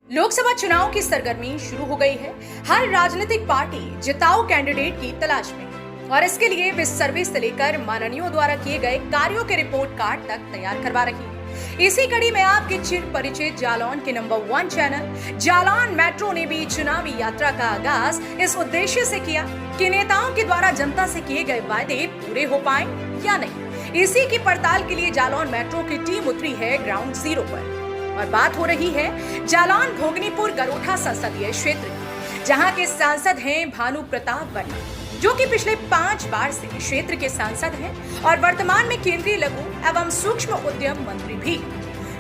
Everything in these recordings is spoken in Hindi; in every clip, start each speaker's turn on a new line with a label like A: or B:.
A: लोकसभा चुनाव की सरगर्मी शुरू हो गई है। हर राजनीतिक पार्टी जिताऊ कैंडिडेट की तलाश में और इसके लिए वे सर्वे से लेकर माननीयों द्वारा किए गए कार्यों के रिपोर्ट कार्ड तक तैयार करवा रही है। इसी कड़ी में आपके चिर परिचित जालौन के नंबर 1 चैनल जालौन मेट्रो ने भी चुनावी यात्रा का आगाज इस उद्देश्य से किया कि नेताओं के द्वारा जनता से किए गए वादे पूरे हो पाए या नहीं। इसी की पड़ताल के लिए जालौन मेट्रो की टीम उतरी है ग्राउंड जीरो पर और बात हो रही है जालौन भोगनीपुर गरोठा संसदीय क्षेत्र की, जहां के सांसद हैं भानु प्रताप वर्मा, जो कि पिछले 5 बार से क्षेत्र के सांसद हैं और वर्तमान में केंद्रीय लघु एवं सूक्ष्म उद्यम मंत्री भी।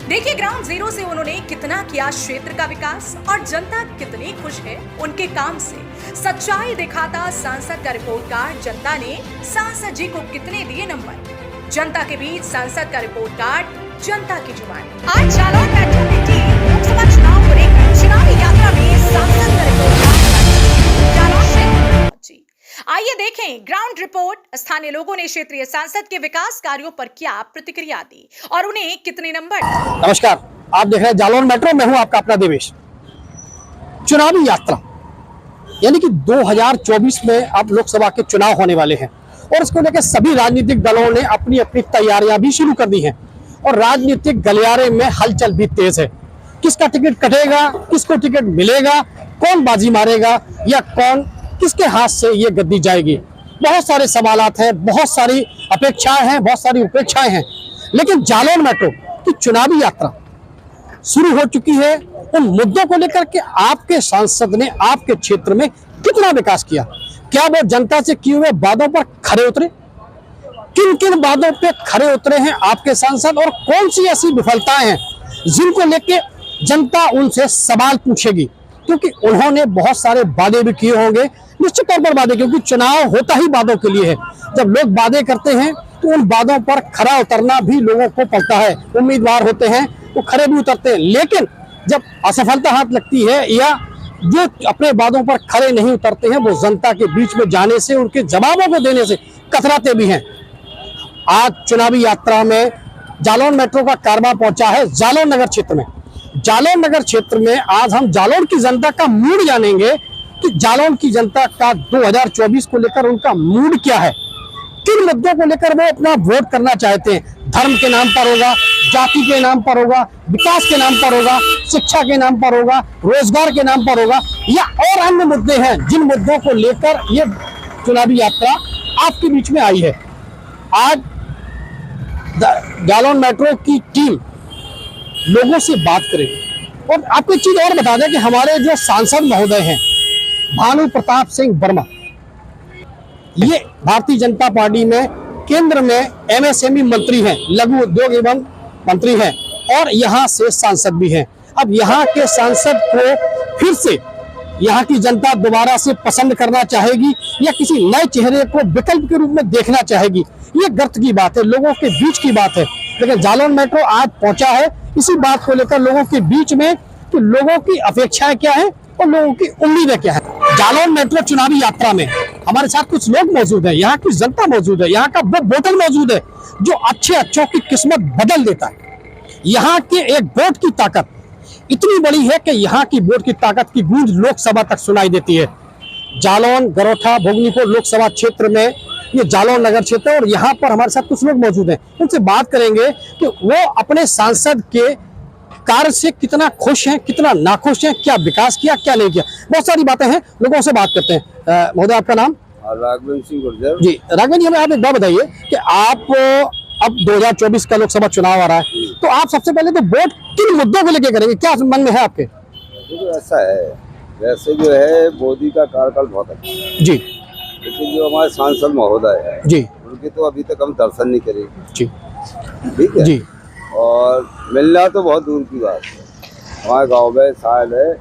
A: देखिए ग्राउंड जीरो से उन्होंने कितना किया क्षेत्र का विकास और जनता कितनी खुश है उनके काम से। सच्चाई दिखाता सांसद का रिपोर्ट कार्ड, जनता ने सांसद जी को कितने दिए नंबर। जनता के बीच सांसद का रिपोर्ट कार्ड, जनता की जुबान। आज जालौन मेट्रो की टीम लोकसभा चुनाव को लेकर चुनावी यात्रा में सांसद का रिपोर्ट कार्ड जालौन में पहुंची। आइए देखें ग्राउंड रिपोर्ट। स्थानीय लोगों ने क्षेत्रीय सांसद के विकास कार्यों पर क्या प्रतिक्रिया दी और उन्हें कितने नंबर।
B: नमस्कार, आप देख रहे हैं जालौन मेट्रो। मैं हूं आपका अपना देवेश। चुनावी यात्रा यानी कि 2024 में अब लोकसभा के चुनाव होने वाले हैं और इसको लेकर सभी राजनीतिक दलों ने अपनी अपनी तैयारियां भी शुरू कर दी हैं और राजनीतिक गलियारे में हलचल भी तेज है। किसका टिकट कटेगा, किसको टिकट मिलेगा, कौन बाजी मारेगा या कौन किसके हाथ से ये गद्दी जाएगी। बहुत सारे सवालात हैं, बहुत सारी अपेक्षाएं हैं, बहुत सारी उपेक्षाएं हैं। लेकिन जालौन मेट्रो की चुनावी यात्रा शुरू हो चुकी है। उन मुद्दों को लेकर के आपके सांसद ने आपके क्षेत्र में कितना विकास किया, क्या वो जनता से किए हुए वादों पर खरे उतरे, किन किन वादों पे खरे उतरे हैं आपके सांसद और कौन सी ऐसी विफलताएं हैं जिनको लेके जनता उनसे सवाल पूछेगी। क्योंकि उन्होंने बहुत सारे वादे भी किए होंगे, निश्चित तौर पर वादे, क्योंकि चुनाव होता ही वादों के लिए है। जब लोग वादे करते हैं तो उन वादों पर खरा उतरना भी लोगों को पड़ता है। उम्मीदवार होते हैं तो खरे भी उतरते हैं, लेकिन जब असफलता हाथ लगती है या जो अपने वादों पर खरे नहीं उतरते हैं वो जनता के बीच में जाने से, उनके जवाबों को देने से कतराते भी हैं। आज चुनावी यात्रा में जालौन मेट्रो का कारवां पहुंचा है जालौन नगर क्षेत्र में। जालौन नगर क्षेत्र में आज हम जालौन की जनता का मूड जानेंगे कि जालौन की जनता का 2024 को लेकर उनका मूड क्या है, किन मुद्दों को लेकर वो अपना वोट करना चाहते हैं। धर्म के नाम पर होगा, जाति के नाम पर होगा, विकास के नाम पर होगा, शिक्षा के नाम पर होगा, रोजगार के नाम पर होगा या और अन्य मुद्दे हैं जिन मुद्दों को लेकर ये चुनावी यात्रा आपके बीच में आई है। आज जालौन मेट्रो की टीम लोगों से बात करेगी और आपको एक चीज और बता दें कि हमारे जो सांसद महोदय हैं भानु प्रताप सिंह वर्मा, ये भारतीय जनता पार्टी में केंद्र में एमएसएमई मंत्री हैं, लघु उद्योग एवं मंत्री हैं और यहाँ से सांसद भी हैं। अब यहाँ के सांसद को फिर से यहाँ की जनता दोबारा से पसंद करना चाहेगी या किसी नए चेहरे को विकल्प के रूप में देखना चाहेगी, ये गर्त की बात है, लोगों के बीच की बात है। लेकिन जालौन मेट्रो आज पहुंचा है इसी बात को लेकर लोगों के बीच में कि लोगों की अपेक्षाएं क्या है और लोगों की उम्मीदें क्या है। जालौन मेट्रो चुनावी यात्रा में हमारे साथ कुछ लोग मौजूद हैं, यहाँ की जनता मौजूद है, यहाँ का वो वोटर मौजूद है जो अच्छे अच्छों की किस्मत बदल देता है। यहाँ के एक वोट की ताकत इतनी बड़ी है कि यहाँ की वोट की ताकत की गूंज लोकसभा तक सुनाई देती है। जालौन गरोठा भोगनीपुर लोकसभा क्षेत्र में ये जालौन नगर क्षेत्र है और यहाँ पर हमारे साथ कुछ लोग मौजूद हैं। उनसे बात करेंगे कि वो अपने सांसद के कार्य से कितना खुश हैं, कितना नाखुश हैं, क्या विकास किया, क्या नहीं किया। बहुत सारी बातें हैं, लोगों से बात करते हैं। महोदय आपका नाम?
C: राघवेंद्र सिंह गुर्जर
B: जी। राघवेंद्र जी, हमें आप एक बात बताइए कि आप अब 2024 का लोकसभा चुनाव आ रहा है, तो आप सबसे पहले तो वोट किन मुद्दों को लेकर करेंगे, क्या मन में है आपके?
C: तो ऐसा है, वैसे जो है मोदी का कार्यकाल बहुत अच्छा है
B: जी,
C: लेकिन जो हमारे सांसद महोदय है
B: जी,
C: उनके तो अभी तक हम दर्शन नहीं करे
B: जी,
C: ठीक है
B: जी,
C: और मिलना तो बहुत दूर की बात है। हमारे गांव में शायद है,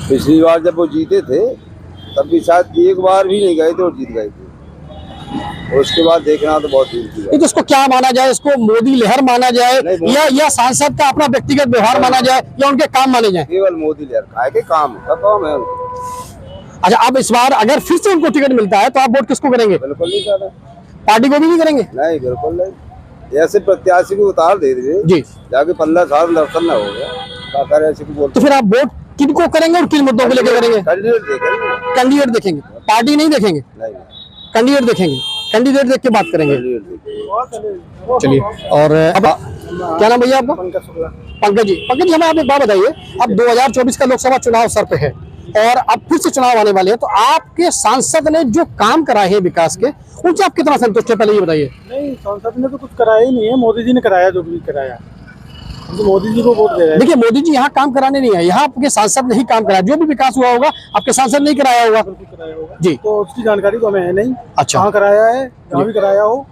C: पिछली बार जब वो जीते थे तब भी शायद एक बार भी नहीं गए थे और जीत गए थे, और उसके बाद देखना तो बहुत दूर की बात है।
B: तो इसको क्या माना जाए, इसको मोदी लहर माना जाए या सांसद का अपना व्यक्तिगत व्यवहार माना जाए या उनके काम माने जाए?
C: केवल मोदी लहर खाए के काम है उनको।
B: अच्छा, अब इस बार अगर फिर से उनको टिकट मिलता है तो आप वोट किसको करेंगे?
C: बिल्कुल नहीं कर रहे,
B: पार्टी को भी नहीं करेंगे?
C: नहीं बिल्कुल नहीं। ऐसे प्रत्याशी को उतार दे दिए
B: जी।
C: जाके 15 साल दर्शन न हो गया क्या करे ऐसे को
B: तो
C: बोलते
B: फिर आप वोट किनको करेंगे और किन मुद्दों को लेकर करेंगे?
C: कैंडिडेट देखेंगे
B: कैंडिडेट देखेंगे, पार्टी नहीं देखेंगे,
C: नहीं
B: कैंडिडेट देखेंगे, कैंडिडेट देख के बात करेंगे।
C: कैंडिडेट देखेंगे।
B: चलिए, और अब क्या नाम भैया आपका? पंकज जी। पंकज जी, हमें आप एक बात बताइए, अब 2024 का लोकसभा चुनाव सर पे है और अब फिर से चुनाव आने वाले हैं, तो आपके सांसद ने जो काम कराए हैं विकास के, उनसे आप कितना संतुष्ट है, पहले ये बताइए।
D: नहीं, सांसद ने तो कुछ कराया ही नहीं है, मोदी जी ने कराया जो भी कराया। तो मोदी जी को वोट दे रहे हैं।
B: देखिए, मोदी जी यहाँ काम कराने नहीं है, यहाँ आपके सांसद ने ही काम कराया। जो भी विकास हुआ होगा आपके सांसद ने ही कराया होगा।
D: कराया होगा
B: जी।
D: तो उसकी जानकारी तो हमें है नहीं।
B: अच्छा।
D: कहाँ कराया है, जहाँ भी कराया हो।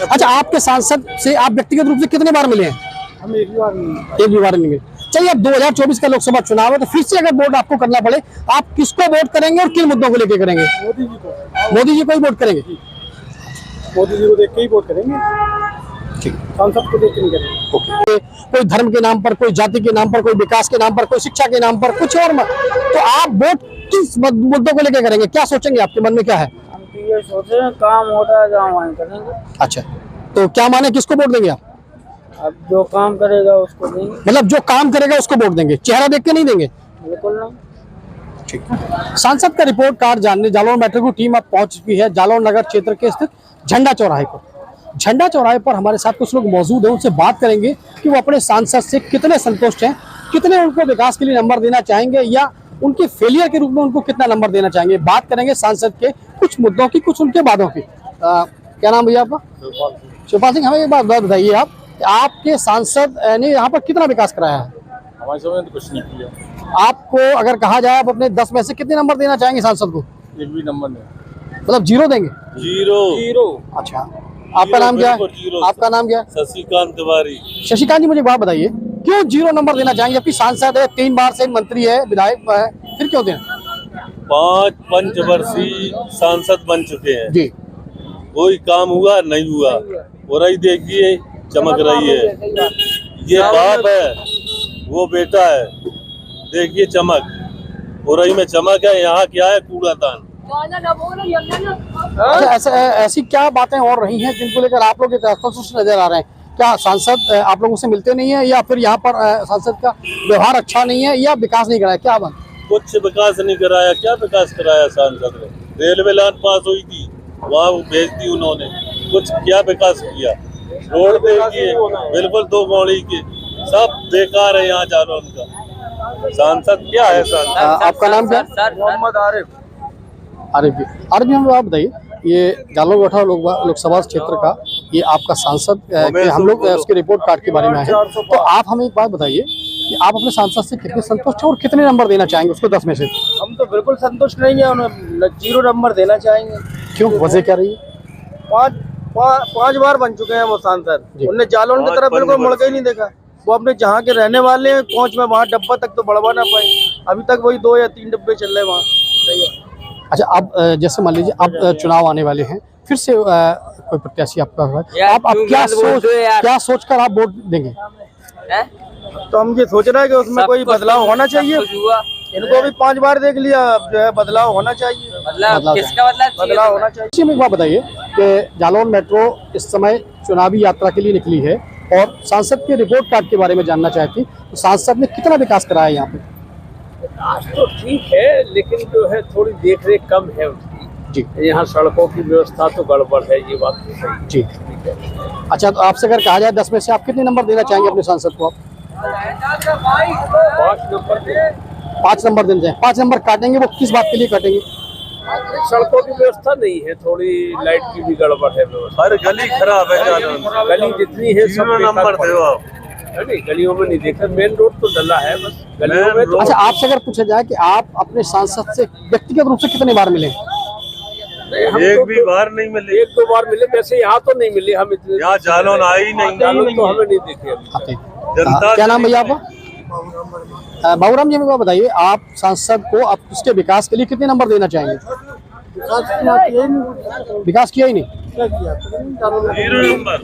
B: अच्छा, आपके सांसद से आप व्यक्तिगत रूप से कितने बार मिले हैं?
D: हम एक भी बार नहीं।
B: एक भी बार नहीं मिले। चलिए, अब 2024 का लोकसभा चुनाव है, तो फिर से अगर वोट आपको करना पड़े, आप किसको वोट करेंगे और किन मुद्दों को लेकर करेंगे?
D: मोदी जी को।
B: मोदी जी को ही वोट करेंगे।
D: मोदी जी को देख के ही वोट करेंगे, सांसद को देख के नहीं करेंगे।
B: ओके। कोई धर्म के नाम पर, कोई जाति के नाम पर, कोई विकास के नाम पर, कोई शिक्षा के नाम पर, कुछ और तो आप वोट किस मुद्दों को लेकर करेंगे? क्या सोचेंगे, आपके मन में क्या है?
D: हम तो ये सोच रहे हैं, काम होता है जहाँ वहीं करेंगे।
B: अच्छा, तो क्या माने, किसको वोट देंगे आप?
D: अब जो काम करेगा उसको देंगे।
B: मतलब जो काम करेगा उसको वोट देंगे, चेहरा देख के नहीं देंगे?
D: बिल्कुल नहीं।
B: ठीक। सांसद का रिपोर्ट कार्ड जानने जालौन मेट्रो की टीम अब पहुंच चुकी है जालौन नगर क्षेत्र के स्थित झंडा चौराहे पर। झंडा चौराहे पर हमारे साथ कुछ लोग मौजूद हैं, उनसे बात करेंगे कि वो अपने सांसद से कितने संतुष्ट हैं, कितने उनको विकास के लिए नंबर देना चाहेंगे या उनके फेलियर के रूप में उनको कितना नंबर देना चाहेंगे। बात करेंगे सांसद के कुछ मुद्दों की, कुछ उनके वादों की। क्या नाम भैया आपका? शिवपाल सिंह। हमें एक बात बताइए, आप आपके सांसद ने यहाँ पर कितना विकास कराया है?
D: हमारे समय तो कुछ नहीं किया।
B: आपको अगर कहा जाए, आप अपने 10 में से कितने नंबर देना चाहेंगे सांसद को?
D: एक भी नंबर नहीं।
B: मतलब 0 देंगे?
D: जीरो।
B: अच्छा, आपका नाम क्या है? आपका नाम क्या है?
D: शशिकांत तिवारी।
B: शशिकांत जी, मुझे एक बात बताइए, क्यों 0 नंबर देना चाहेंगे? जबकि सांसद है, 3 बार से मंत्री है, विधायक है, फिर क्यों देना?
E: 5 पंचवर्षीय सांसद बन चुके हैं
B: जी।
E: कोई काम हुआ नहीं हुआ, और ही देखिए चमक रही है। ये बाप है, वो बेटा है, देखिए चमक। और में चमक है, यहाँ क्या है? कूड़ादान।
B: अच्छा, ऐसी क्या बातें और रही हैं जिनको लेकर आप लोग असंतुष्ट नजर आ रहे हैं? क्या सांसद आप लोगों से मिलते नहीं है, या फिर यहाँ पर सांसद का व्यवहार अच्छा नहीं है, या विकास नहीं कराया? क्या बात?
E: कुछ विकास नहीं कराया। क्या विकास कराया सांसद ने? रेलवे लाइन पास हुई थी, वहाँ वो भेज दी उन्होंने। कुछ क्या विकास किया? रोड देखिए, बिल्कुल 2 गौड़ी के, सब बेकार है यहाँ जालौन का। सांसद क्या है? सांसद
B: आपका नाम क्या?
C: मोहम्मद आरिफ।
B: आरिफ जी। आरिफ जी, हमें आप बताइए, ये जालौन गौठा लोकसभा क्षेत्र का ये आपका सांसद हम लोग उसके रिपोर्ट कार्ड के बारे में आए हैं, तो आप हमें एक बात बताइए कि आप अपने सांसद से कितने संतुष्ट हैं और कितने नंबर देना चाहेंगे उसको 10 में से?
D: हम तो बिल्कुल संतुष्ट नहीं है, उन्हें 0 नंबर देना चाहेंगे।
B: क्यों, वजह क्या रही है?
D: 5 बार बन चुके हैं वो सांसद। उन्हें जालौन की तरफ बिल्कुल मुड़ के ही नहीं देखा। वो अपने जहाँ के रहने वाले हैं, पहुँच में वहाँ डब्बा तक तो बढ़वा ना पाए। अभी तक वही 2 या 3 डब्बे चल रहे वहाँ।
B: अच्छा, अब जैसे मान लीजिए अब चुनाव आने वाले हैं, फिर से कोई प्रत्याशी आपका होगा, आप क्या सोचकर आप वोट देंगे?
D: तो हम ये सोच रहे हैं कि उसमें कोई बदलाव होना चाहिए। इनको भी 5 बार देख लिया, अब जो है बदलाव होना चाहिए। बदलाव होना चाहिए।
B: एक बात बताइए कि जालौन मेट्रो इस समय चुनावी यात्रा के लिए निकली है और सांसद के रिपोर्ट कार्ड के बारे में जानना चाहती, तो सांसद ने कितना विकास कराया यहाँ पे?
F: आज तो ठीक है, लेकिन जो है थोड़ी देख रेख कम है उसकी।
B: जी।
F: यहाँ सड़कों की व्यवस्था तो गड़बड़ है, ये बात तो सही
B: जी।
F: ठीक है।
B: अच्छा, तो आपसे अगर कहा जाए 10 में से आप कितने नंबर देना चाहेंगे अपने सांसद को? आप
F: 5 नंबर दे।
B: 5 नंबर देना चाहेंगे। 5 नंबर काटेंगे, वो किस बात के लिए काटेंगे?
F: सड़कों की व्यवस्था नहीं है, थोड़ी लाइट की भी गड़बड़ है व्यवस्था।
E: हर गली खराब है जालौन।
F: गली जितनी है सब
E: 0 नंबर दो आप।
F: नहीं, गलियों में नहीं देखा, मेन रोड तो डला है, बस गलियों में तो।
B: अच्छा, आपसे अगर पूछा जाए कि आप अपने सांसद से व्यक्तिगत रूप से कितने बार मिले?
E: एक भी बार नहीं मिले।
F: 1-2 बार मिले, वैसे यहाँ तो नहीं मिले। हम इतने
E: यहाँ जालौन आई ही नहीं।
F: जालौन तो हमें नहीं देखे अभी।
E: जनता
B: क्या नाम भैया आपका? बाबूराम जी, हमें बताइए, आप सांसद को आप उसके विकास के लिए कितने नंबर देना चाहेंगे? विकास किया ही नहीं।
E: 0 नंबर।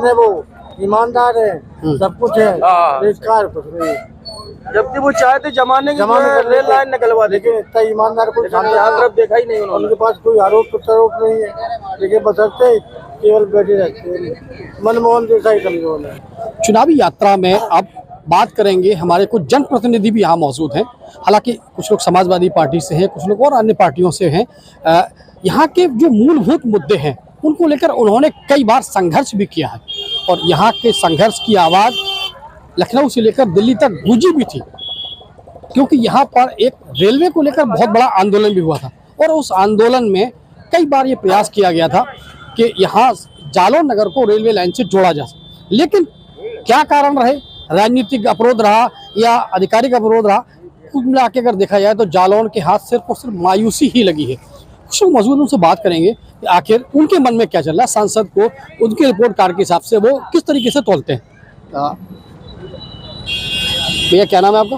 D: है वो, ईमानदार है, सब कुछ है, बेकार कुछ नहीं। जबकि वो चाहे थे जमाने की रेल लाइन निकलवा दे, लेकिन इतना ईमानदार को यहाँ तरफ देखा ही नहीं उन्होंने। उनके पास कोई आरोप प्रत्यारोप नहीं है, लेकिन बशर्ते केवल बैठे रहते हैं। मनमोहन देसाई कमजोर है।
B: चुनावी यात्रा में अब बात करेंगे, हमारे कुछ जनप्रतिनिधि भी यहाँ मौजूद हैं। हालांकि कुछ लोग समाजवादी पार्टी से हैं, कुछ लोग और अन्य पार्टियों से हैं। यहाँ के जो मूलभूत मुद्दे हैं उनको लेकर उन्होंने कई बार संघर्ष भी किया है और यहाँ के संघर्ष की आवाज़ लखनऊ से लेकर दिल्ली तक गूंजी भी थी, क्योंकि यहाँ पर एक रेलवे को लेकर बहुत बड़ा आंदोलन भी हुआ था और उस आंदोलन में कई बार ये प्रयास किया गया था कि यहाँ जालौन नगर को रेलवे लाइन से जोड़ा जा सके। लेकिन क्या कारण रहे, राजनीतिक अवरोध रहा या आधिकारिक अवरोध रहा, कुल मिला के अगर देखा जाए तो जालौन के हाथ सिर्फ और सिर्फ मायूसी ही लगी है। कुछ लोग मौजूद उनसे बात करेंगे कि आखिर उनके मन में क्या चल रहा है, सांसद को उनके रिपोर्ट कार्ड के हिसाब से वो किस तरीके से तोलते हैं। भैया क्या नाम है आपका?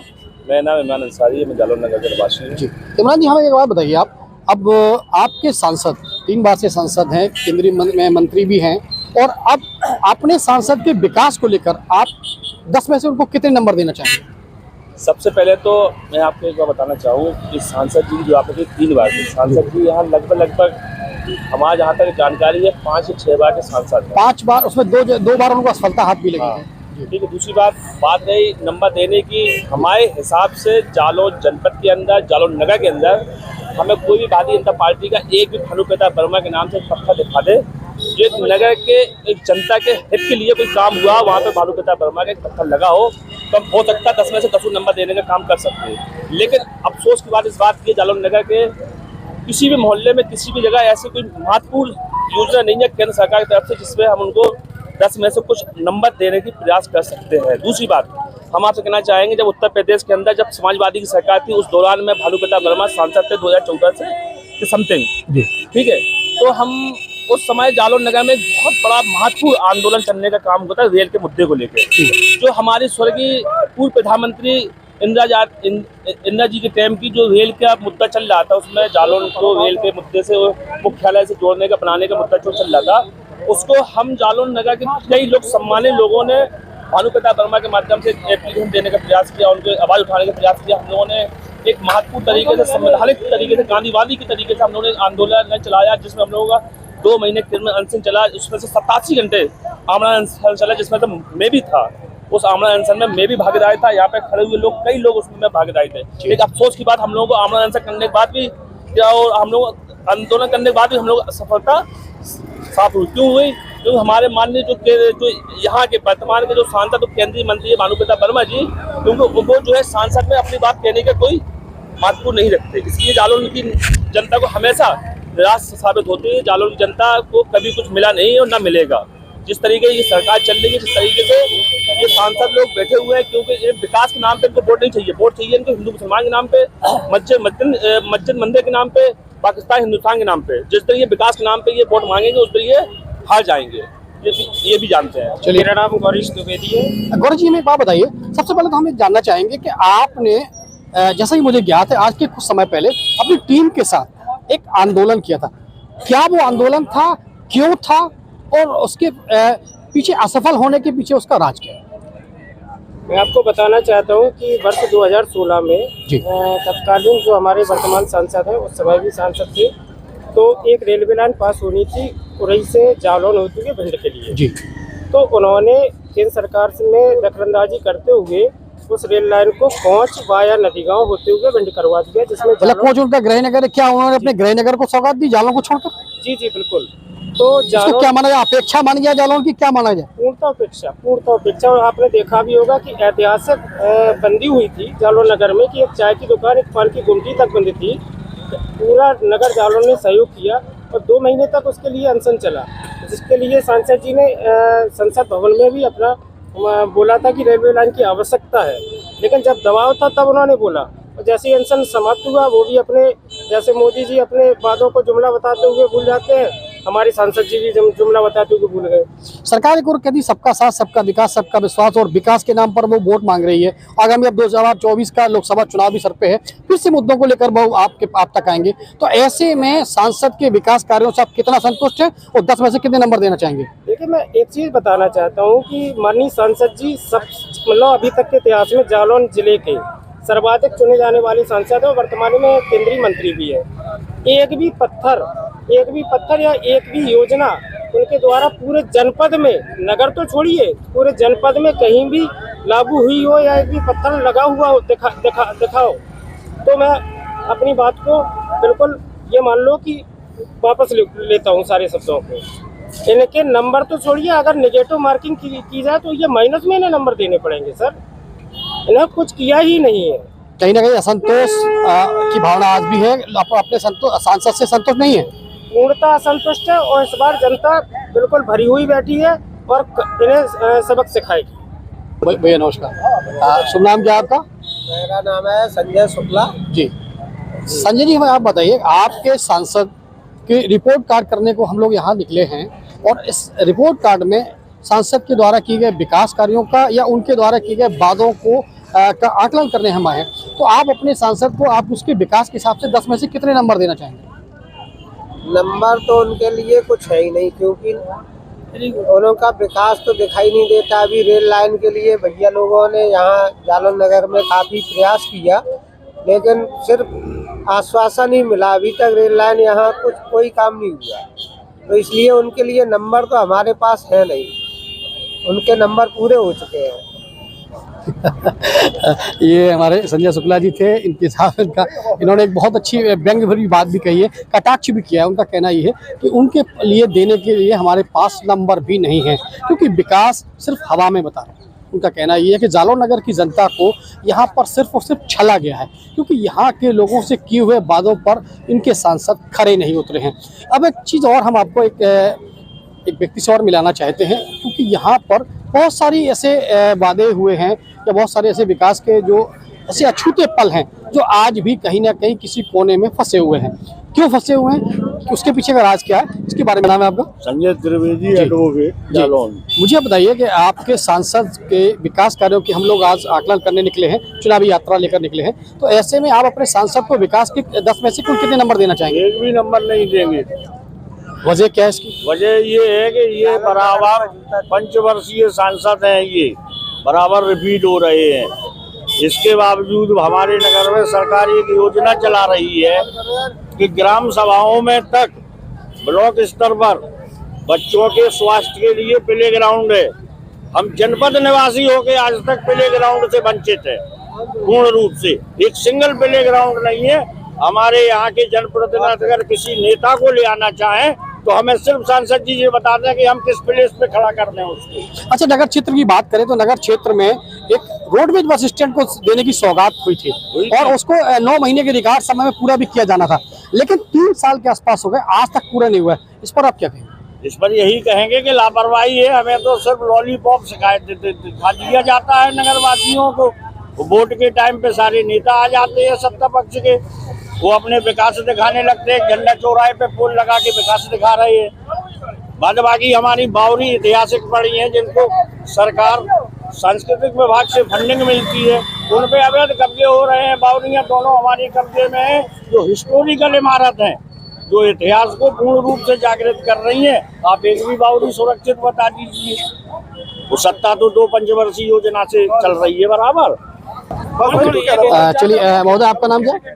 G: मेरा नाम इमरान अंसारी है, मैं जालौन नगर के निवासी हूँ।
B: जी इमरान जी, हमें एक बात बताइए, आप अब आपके सांसद 3 बार से सांसद हैं, केंद्रीय मंत्री भी हैं और अब अपने सांसद के विकास को लेकर आप 10 में से उनको कितने नंबर देना चाहेंगे?
G: सबसे पहले तो मैं आपको एक बार बताना चाहूँ कि सांसद जी जो आपने 3 बार के सांसद जी यहाँ लगभग हमारे जहाँ तक जानकारी है 5 से 6 बार के सांसद हैं।
B: 5 बार, उसमें 2 बार उनको असफलता हाथ भी लगी है।
G: ठीक है। दूसरी बात रही नंबर देने की, हमारे हिसाब से जालौन जनपद के अंदर, जालौन नगर के अंदर हमें कोई भी भारतीय जनता पार्टी का एक भी भानु प्रताप वर्मा के नाम से पत्थर दिखा दे जो नगर के एक जनता के हित के लिए कोई काम हुआ, वहाँ पे भानु प्रताप वर्मा का एक पत्थर लगा हो तो हम हो सकता है 10 में से 10 नंबर देने का काम कर सकते हैं। लेकिन अफसोस की बात इस बात की, जालौन नगर के किसी भी मोहल्ले में किसी भी जगह ऐसी कोई महत्वपूर्ण योजना नहीं है केंद्र सरकार की तरफ से जिसमें हम उनको 10 में से कुछ नंबर देने की प्रयास कर सकते हैं। दूसरी बात हम आपसे कहना चाहेंगे, जब उत्तर प्रदेश के अंदर जब समाजवादी की सरकार थी उस दौरान में भानु प्रताप वर्मा सांसद थे 2014 से समथिंग, ठीक है। तो हम उस समय जालौन नगर में बहुत बड़ा महत्वपूर्ण आंदोलन चलने का काम होता है रेल के मुद्दे को लेकर। जो हमारी स्वर्गीय पूर्व प्रधानमंत्री इंदिरा जी के टाइम की जो रेल का मुद्दा चल रहा था, उसमें जालौन को रेल के मुद्दे से मुख्यालय से जोड़ने का, बनाने का मुद्दा जो चल रहा था, उसको हम जालौन नगर के कई लोग सम्मानित लोगों ने भानु प्रताप वर्मा के माध्यम से एप्लीकेशन देने का प्रयास किया, उनके आवाज़ उठाने का प्रयास किया। हम लोगों ने एक महत्वपूर्ण तरीके से, संवैधानिक तरीके से, गांधीवादी के तरीके से हम लोगों ने आंदोलन चलाया, जिसमें हम लोगों का 2 महीने के अनशन चला। उसमें से 87 घंटे आमरण अनशन चला, जिसमें तो मैं भी था। उस आमरण अनशन में मैं भी भागीदार था। यहाँ पे खड़े हुए लोग, कई लोग उसमें भागीदार थे। एक अफसोस की बात, हम लोगों को आमरण अनशन करने के बाद भी और हम लोग आंदोलन करने के बाद भी हम लोग सफलता साफ हुई। क्यों हुई? क्योंकि हमारे माननीय जो यहाँ के वर्तमान के जो सांसद तो केंद्रीय मंत्री है भानु प्रताप वर्मा जी, क्योंकि वो जो है सांसद में अपनी बात कहने का कोई महत्व नहीं रखते। इसलिए जालौन की जनता को हमेशा निराश साबित होती है। जालौन की जनता को कभी कुछ मिला नहीं और ना मिलेगा। जिस तरीके की सरकार चल रही है, जिस तरीके से ये सांसद लोग बैठे हुए हैं, क्योंकि ये विकास के नाम पे इनको वोट नहीं चाहिए। वोट चाहिए इनको हिंदू मुसलमान के नाम पे, मस्जिद मंदिर के नाम पे, पाकिस्तान हिंदुस्तान के नाम पे। जिस तरह ये विकास के नाम पे ये वोट मांगेंगे, उस पर ये हार जाएंगे, ये भी जानते हैं।
B: चलिए,
G: मेरा नाम गौरीश द्विवेदी है।
B: गौरव जी, हमें एक बात बताइए, सबसे पहले तो हम ये जानना चाहेंगे कि आपने, जैसा कि मुझे ज्ञात है, आज के कुछ समय पहले अपनी टीम के साथ एक आंदोलन किया था। क्या वो आंदोलन था, क्यों था और उसके पीछे असफल होने के पीछे उसका राज क्या है?
H: मैं आपको बताना चाहता हूं कि वर्ष 2016 में तत्कालीन जो हमारे वर्तमान सांसद हैं, उस समय भी सांसद थे, तो एक रेलवे लाइन पास होनी थी उरई से जालौन होते हुए भिंड के लिए जी। तो उन्होंने केंद्र सरकार से में दखलंदाजी करते हुए उस रेल लाइन को कोंच वाया नदीगांव होते हुए भिंड करवा दिया, जिसमें
B: कोंच उनका गृहनगर, क्या उन्होंने अपने गृहनगर को सौगात दी जालौन को छोड़कर?
H: जी जी बिल्कुल। तो
B: जालौन क्या माना जाए, अपेक्षा मानी जाए जालौन की, क्या माना जाए?
H: पूर्णतः अपेक्षा। और आपने देखा भी होगा कि ऐतिहासिक बंदी हुई थी जालौन नगर में कि एक चाय की दुकान, एक पान की गुमटी तक बंदी थी। पूरा नगर जालौन ने सहयोग किया और 2 महीने तक उसके लिए अनशन चला, जिसके लिए सांसद जी ने संसद भवन में भी अपना बोला था कि रेलवे लाइन की आवश्यकता है। लेकिन जब दबाव था तब उन्होंने बोला, और जैसे ही अनशन समाप्त हुआ वो भी अपने, जैसे मोदी जी अपने वादों को जुमला बताते हुए भूल जाते हैं, हमारे सांसद जी भी जुमला बताते हुए भूल गए।
B: सरकार एक और कहती सबका साथ, सबका विकास, सबका विश्वास, और विकास के नाम पर वो वोट मांग रही है। आगामी अब 2024 का लोकसभा चुनाव भी सर पे है, फिर से मुद्दों को लेकर वो आप तक आएंगे। तो ऐसे में सांसद के विकास कार्यों से आप कितना संतुष्ट हैं और 10 में से कितने नंबर देना चाहेंगे?
H: देखिए, मैं एक चीज बताना चाहता हूँ कि माननीय सांसद जी मतलब अभी तक के इतिहास में जालौन जिले के सर्वाधिक चुने जाने वाले सांसद है और वर्तमान में केंद्रीय मंत्री भी है। एक भी पत्थर या एक भी योजना उनके द्वारा पूरे जनपद में, नगर तो छोड़िए, पूरे जनपद में कहीं भी लागू हुई हो या एक भी पत्थर लगा हुआ हो दिखाओ तो मैं अपनी बात को बिल्कुल ये मान लो कि वापस लेता हूँ सारे शब्दों को। इनके नंबर तो छोड़िए, अगर नेगेटिव मार्किंग की जाए तो ये माइनस में इन्हें नंबर देने पड़ेंगे सर। इन्हें कुछ किया ही नहीं है।
B: कहीं ना कहीं असंतोष की भावना आज भी है, अपने सांसद से संतोष नहीं है।
H: पूर्णतः असंतुष्ट है और इस बार जनता बिल्कुल भरी हुई बैठी है और इन्हें सबक सिखाएगी।
B: भैया नमस्कार, शुभ नाम क्या आपका?
D: मेरा नाम है संजय शुक्ला
B: जी। संजय जी, हमें आप बताइए, आपके सांसद के रिपोर्ट कार्ड करने को हम लोग यहाँ निकले हैं और इस रिपोर्ट कार्ड में सांसद के द्वारा किए गए विकास कार्यों का या उनके द्वारा किए गए वादों को का आकलन करने हम आए हैं। तो आप अपने सांसद को आप उसके विकास के हिसाब से 10 में से कितने नंबर देना चाहेंगे?
I: नंबर तो उनके लिए कुछ है ही नहीं, क्योंकि उनका विकास तो दिखाई नहीं देता। अभी रेल लाइन के लिए भैया लोगों ने यहाँ जालौन नगर में काफ़ी प्रयास किया, लेकिन सिर्फ आश्वासन ही मिला। अभी तक रेल लाइन यहाँ कोई काम नहीं हुआ, तो इसलिए उनके लिए नंबर तो हमारे पास है नहीं। उनके नंबर पूरे हो चुके हैं।
B: ये हमारे संजय शुक्ला जी थे। इनके साथ इन्होंने एक बहुत अच्छी व्यंग्य भरी बात भी कही है, कटाक्ष भी किया है। उनका कहना ये है कि उनके लिए देने के लिए हमारे पास नंबर भी नहीं है, क्योंकि विकास सिर्फ हवा में बता रहे हैं। उनका कहना ये है कि जालौन नगर की जनता को यहाँ पर सिर्फ और सिर्फ छला गया है, क्योंकि यहाँ के लोगों से किए हुए वादों पर इनके सांसद खरे नहीं उतरे हैं। अब एक चीज़ और हम आपको एक व्यक्ति से और मिलाना चाहते हैं, क्योंकि यहाँ पर बहुत सारी ऐसे वादे हुए हैं या बहुत सारे ऐसे विकास के जो ऐसे अछूते पल हैं जो आज भी कहीं ना कहीं किसी कोने में फंसे हुए हैं। क्यों फंसे हुए हैं, उसके पीछे का राज क्या है, इसके बारे में नाम है आपका?
E: संजय त्रिवेदी, एडवोकेट, जालौन।
B: मुझे बताइए कि आपके सांसद के विकास कार्यों की हम लोग आज आकलन करने निकले हैं, चुनावी यात्रा लेकर निकले हैं, तो ऐसे में आप अपने सांसद को विकास के 10 में से कुल कितने नंबर देना चाहेंगे?
E: एक भी नंबर नहीं देंगे।
B: वजह क्या है इसकी?
E: वजह ये है कि ये बराबर पंचवर्षीय सांसद हैं, ये बराबर रिपीट हो रहे हैं। इसके बावजूद हमारे नगर में सरकार एक योजना चला रही है कि ग्राम सभाओं में तक ब्लॉक स्तर पर बच्चों के स्वास्थ्य के लिए प्ले ग्राउंड है। हम जनपद निवासी होकर आज तक प्ले ग्राउंड से वंचित है, पूर्ण रूप से। एक सिंगल प्ले ग्राउंड नहीं है। हमारे यहाँ के जनप्रतिनिधि अगर किसी नेता को ले आना चाहें तो हमें सिर्फ सांसद जी ये बता दें कि हम किस प्लेस पे खड़ा कर दें उसको।
B: अच्छा, नगर क्षेत्र की बात करें तो नगर क्षेत्र में एक रोडवेज बस स्टैंड को देने की सौगात हुई थी और उसको 9 महीने के रिकॉर्ड समय में पूरा भी किया जाना था, लेकिन 3 साल के आसपास हो गए, आज तक पूरा नहीं हुआ है। इस पर आप क्या कहेंगे?
E: इस पर यही कहेंगे कि लापरवाही है। हमें तो सिर्फ लॉलीपॉप शिकायत दिखा दिया जाता है नगर वासियों को। वोट के टाइम पे सारे नेता आ जाते हैं सत्ता पक्ष के, वो अपने विकास दिखाने लगते हैं। झंडा चौराहे पे पोल लगा के विकास दिखा रहे हैं। बाद बाकी हमारी बावरी ऐतिहासिक पड़ी हैं जिनको सरकार सांस्कृतिक विभाग से फंडिंग मिलती है, उन पे अवैध कब्जे हो रहे हैं। बावरियां दोनों हमारे कब्जे में हैं, जो हिस्टोरिकल इमारत हैं, जो इतिहास को पूर्ण रूप से जागृत कर रही है। आप एक भी बावरी सुरक्षित बता दीजिए। वो सत्ता तो 2 पंचवर्षीय योजना से चल रही है बराबर।
B: चलिए महोदय, आपका नाम क्या है?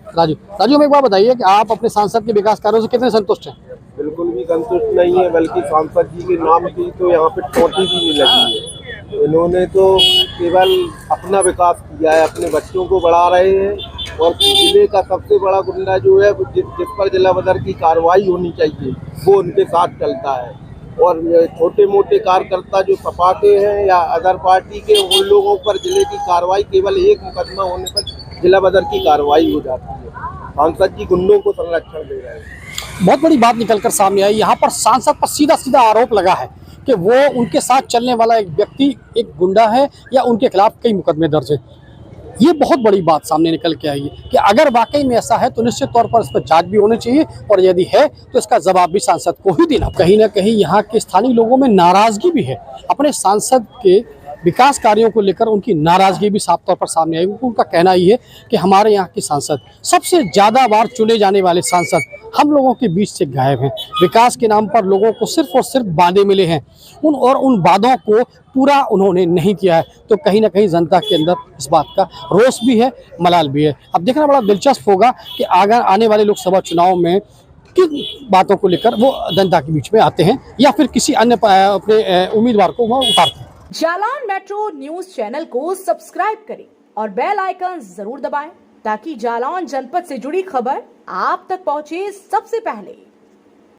B: राजू, हमें एक बात बताइए कि आप अपने सांसद के विकास कार्यों से कितने संतुष्ट हैं?
I: बिल्कुल भी संतुष्ट नहीं है, बल्कि सांसद जी के नाम की तो यहाँ पे टोटी भी नहीं लगी है। इन्होंने तो केवल अपना विकास किया है, अपने बच्चों को बढ़ा रहे हैं। और जिले का सबसे बड़ा गुंडा जो है, जिस पर जिला बदर की कार्रवाई होनी चाहिए, वो उनके साथ चलता है। और छोटे मोटे कार्यकर्ता जो सपाटे हैं या अदर पार्टी के, उन लोगों पर जिले की कार्रवाई केवल एक मुकदमा होने पर जिला बदर की कार्रवाई हो जाती है। सांसद जी गुंडों को संरक्षण दे रहे हैं।
B: बहुत बड़ी बात निकलकर सामने आई। यहाँ पर सांसद पर सीधा सीधा आरोप लगा है कि वो उनके साथ चलने वाला एक व्यक्ति एक गुंडा है या उनके खिलाफ कई मुकदमे दर्ज है। ये बहुत बड़ी बात सामने निकल के आई है कि अगर वाकई में ऐसा है तो निश्चित तौर पर इस पर जांच भी होनी चाहिए, और यदि है तो इसका जवाब भी सांसद को ही देना। कहीं ना कहीं यहाँ के स्थानीय लोगों में नाराजगी भी है, अपने सांसद के विकास कार्यों को लेकर उनकी नाराजगी भी साफ तौर पर सामने आई। उनका कहना ये है कि हमारे यहाँ के सांसद, सबसे ज़्यादा बार चुने जाने वाले सांसद हम लोगों के बीच से गायब हैं। विकास के नाम पर लोगों को सिर्फ और सिर्फ वादे मिले हैं, उन वादों को पूरा उन्होंने नहीं किया है। तो कहीं ना कहीं जनता के अंदर इस बात का रोष भी है, मलाल भी है। अब देखना बड़ा दिलचस्प होगा कि आगे आने वाले लोकसभा चुनाव में किन बातों को लेकर वो जनता के बीच में आते हैं या फिर किसी अन्य अपने उम्मीदवार को वो उतारते हैं।
A: जालौन मेट्रो न्यूज चैनल को सब्सक्राइब करें और बेल आइकन जरूर दबाएं ताकि जालौन जनपद से जुड़ी खबर आप तक पहुंचे सबसे पहले।